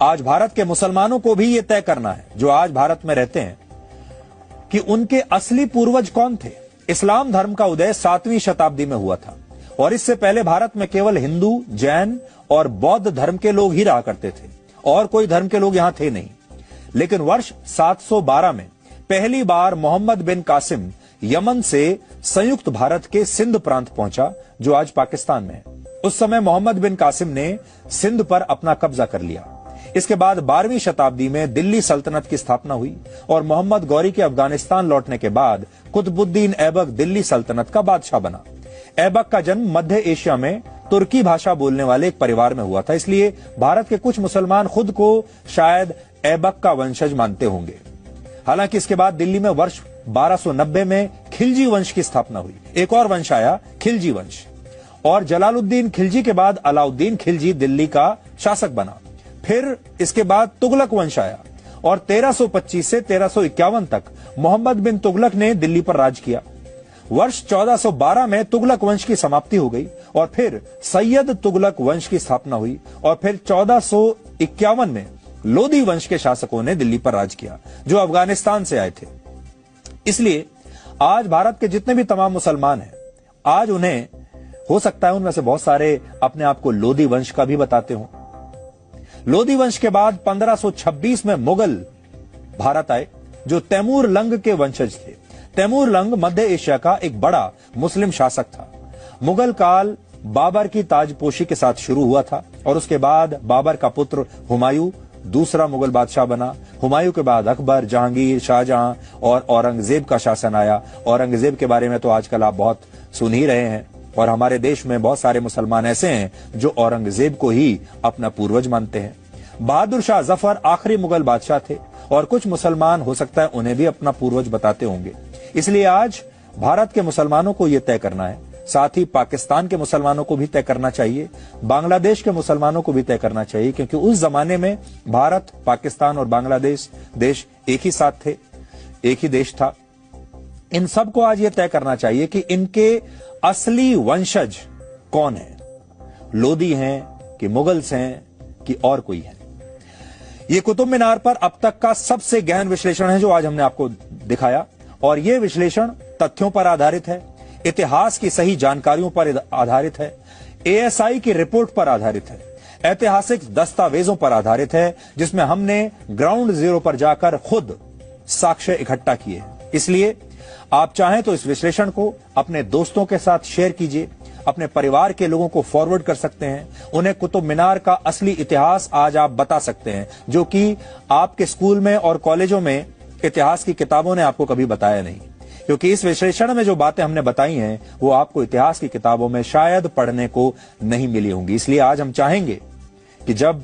आज भारत के मुसलमानों को भी यह तय करना है, जो आज भारत में रहते हैं, कि उनके असली पूर्वज कौन थे। इस्लाम धर्म का उदय 7वीं शताब्दी में हुआ था और इससे पहले भारत में केवल हिंदू, जैन और बौद्ध धर्म के लोग ही रहा करते थे और कोई धर्म के लोग यहां थे नहीं। लेकिन वर्ष 712 में पहली बार मोहम्मद बिन कासिम यमन से संयुक्त भारत के सिंध प्रांत पहुंचा, जो आज पाकिस्तान में है। उस समय मोहम्मद बिन कासिम ने सिंध पर अपना कब्जा कर लिया। इसके बाद 12वीं शताब्दी में दिल्ली सल्तनत की स्थापना हुई और मोहम्मद गौरी के अफगानिस्तान लौटने के बाद कुतुबुद्दीन ऐबक दिल्ली सल्तनत का बादशाह बना। ऐबक का जन्म मध्य एशिया में तुर्की भाषा बोलने वाले एक परिवार में हुआ था, इसलिए भारत के कुछ मुसलमान खुद को शायद ऐबक का वंशज मानते होंगे। हालांकि इसके बाद दिल्ली में वर्ष 1290 में खिलजी वंश की स्थापना हुई। एक और वंश आया, खिलजी वंश, और जलालुद्दीन खिलजी के बाद अलाउद्दीन खिलजी दिल्ली का शासक बना। फिर इसके बाद तुगलक वंश आया और 1325 से 1351 तक मोहम्मद बिन तुगलक ने दिल्ली पर राज किया। वर्ष 1412 में तुगलक वंश की समाप्ति हो गई और फिर सैयद तुगलक वंश की स्थापना हुई और फिर 1451 में लोदी वंश के शासकों ने दिल्ली पर राज किया, जो अफगानिस्तान से आए थे। इसलिए आज भारत के जितने भी तमाम मुसलमान हैं, आज उन्हें हो सकता है उनमें से बहुत सारे अपने आप को लोदी वंश का भी बताते हों। लोदी वंश के बाद 1526 में मुगल भारत आए, जो तैमूर लंग के वंशज थे। तैमूर लंग मध्य एशिया का एक बड़ा मुस्लिम शासक था। मुगल काल बाबर की ताजपोशी के साथ शुरू हुआ था और उसके बाद बाबर का पुत्र हुमायूं दूसरा मुगल बादशाह बना। हुमायूं के बाद अकबर, जहांगीर, शाहजहां और औरंगजेब का शासन आया। औरंगजेब के बारे में तो आजकल आप बहुत सुन ही रहे हैं और हमारे देश में बहुत सारे मुसलमान ऐसे हैं जो औरंगजेब को ही अपना पूर्वज मानते हैं। बहादुर शाह जफर आखिरी मुगल बादशाह थे और कुछ मुसलमान हो सकता है उन्हें भी अपना पूर्वज बताते होंगे। इसलिए आज भारत के मुसलमानों को यह तय करना है, साथ ही पाकिस्तान के मुसलमानों को भी तय करना चाहिए, बांग्लादेश के मुसलमानों को भी तय करना चाहिए, क्योंकि उस जमाने में भारत, पाकिस्तान और बांग्लादेश देश एक ही साथ थे, एक ही देश था। इन सबको आज यह तय करना चाहिए कि इनके असली वंशज कौन है, लोदी हैं कि मुगल्स हैं कि और कोई है। यह कुतुब मीनार पर अब तक का सबसे गहन विश्लेषण है जो आज हमने आपको दिखाया, और यह विश्लेषण तथ्यों पर आधारित है, इतिहास की सही जानकारियों पर आधारित है, एएसआई की रिपोर्ट पर आधारित है, ऐतिहासिक दस्तावेजों पर आधारित है, जिसमें हमने ग्राउंड जीरो पर जाकर खुद साक्ष्य इकट्ठा किए। इसलिए आप चाहें तो इस विश्लेषण को अपने दोस्तों के साथ शेयर कीजिए, अपने परिवार के लोगों को फॉरवर्ड कर सकते हैं। उन्हें कुतुब मीनार का असली इतिहास आज आप बता सकते हैं, जो कि आपके स्कूल में और कॉलेजों में इतिहास की किताबों ने आपको कभी बताया नहीं, क्योंकि इस विश्लेषण में जो बातें हमने बताई हैं वो आपको इतिहास की किताबों में शायद पढ़ने को नहीं मिली होंगी। इसलिए आज हम चाहेंगे कि जब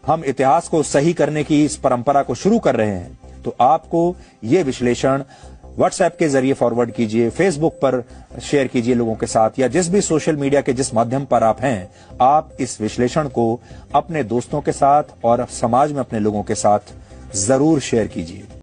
हम इतिहास को सही करने की इस परंपरा को शुरू कर रहे हैं, तो आपको ये विश्लेषण व्हाट्सएप के जरिए फॉरवर्ड कीजिए, फेसबुक पर शेयर कीजिए लोगों के साथ, या जिस भी सोशल मीडिया के जिस माध्यम पर आप हैं, आप इस विश्लेषण को अपने दोस्तों के साथ और समाज में अपने लोगों के साथ जरूर शेयर कीजिए।